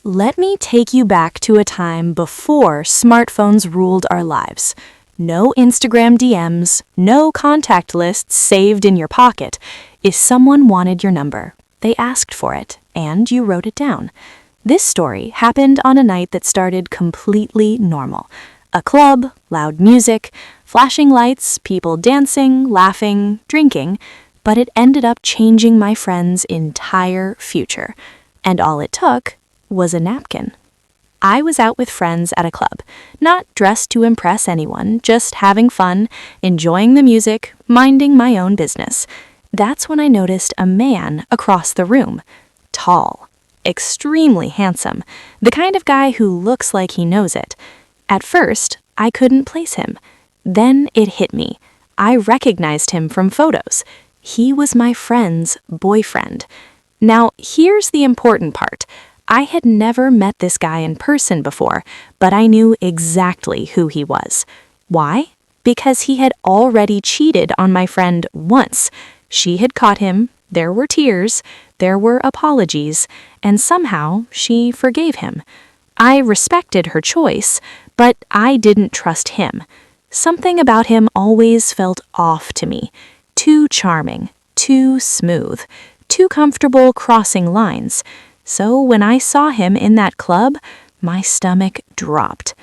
Let me take you back to a time before smartphones ruled our lives. No Instagram DMs, no contact lists saved in your pocket. If someone wanted your number, they asked for it, and you wrote it down. This story happened on a night that started completely normal. A club, loud music, flashing lights, people dancing, laughing, drinking, but it ended up changing my friend's entire future. And all it took was a napkin. I was out with friends at a club, not dressed to impress anyone, just having fun, enjoying the music, minding my own business. That's when I noticed a man across the room. Tall, extremely handsome, the kind of guy who looks like he knows it. At first, I couldn't place him. Then it hit me. I recognized him from photos. He was my friend's boyfriend. Now, here's the important part. I had never met this guy in person before, but I knew exactly who he was. Why? Because he had already cheated on my friend once. She had caught him, there were tears, there were apologies, and somehow she forgave him. I respected her choice, but I didn't trust him. Something about him always felt off to me. Too charming, too smooth, too comfortable crossing lines. So when I saw him in that club, my stomach dropped.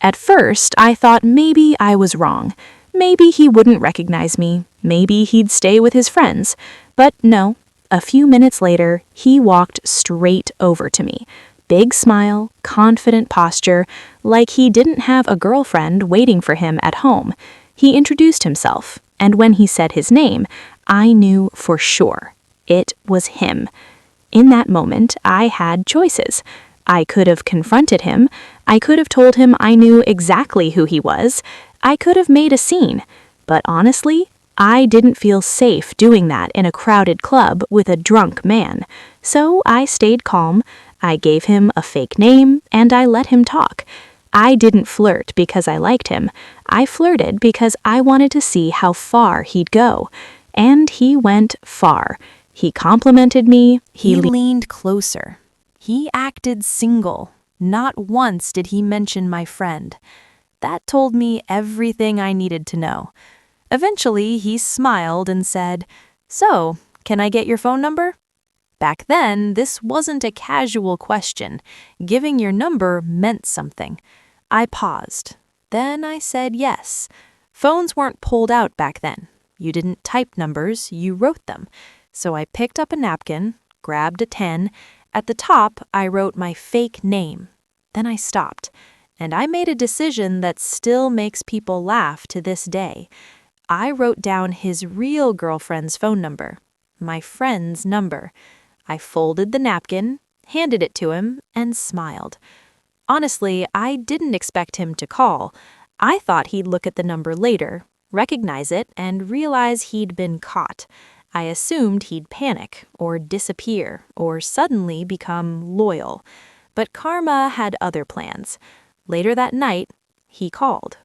At first, I thought maybe I was wrong. Maybe he wouldn't recognize me. Maybe he'd stay with his friends. But no, a few minutes later, he walked straight over to me. Big smile, confident posture, like he didn't have a girlfriend waiting for him at home. He introduced himself, and when he said his name, I knew for sure. It was him. In that moment, I had choices. I could have confronted him. I could have told him I knew exactly who he was. I could have made a scene. But honestly, I didn't feel safe doing that in a crowded club with a drunk man. So I stayed calm. I gave him a fake name, and I let him talk. I didn't flirt because I liked him. I flirted because I wanted to see how far he'd go. And he went far. He complimented me. He leaned closer. He acted single. Not once did he mention my friend. That told me everything I needed to know. Eventually, he smiled and said, "So, can I get your phone number?" Back then, this wasn't a casual question. Giving your number meant something. I paused. Then I said yes. Phones weren't pulled out back then. You didn't type numbers, you wrote them. So I picked up a napkin, grabbed a 10. At the top, I wrote my fake name. Then I stopped, and I made a decision that still makes people laugh to this day. I wrote down his real girlfriend's phone number, my friend's number. I folded the napkin, handed it to him, and smiled. Honestly, I didn't expect him to call. I thought he'd look at the number later, recognize it, and realize he'd been caught. I assumed he'd panic, or disappear, or suddenly become loyal. But karma had other plans. Later that night, he called.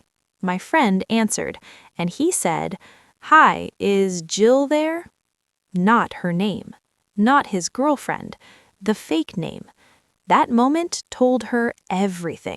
My friend answered, and he said, "Hi, is Jill there?" Not her name. Not his girlfriend. The fake name. That moment told her everything.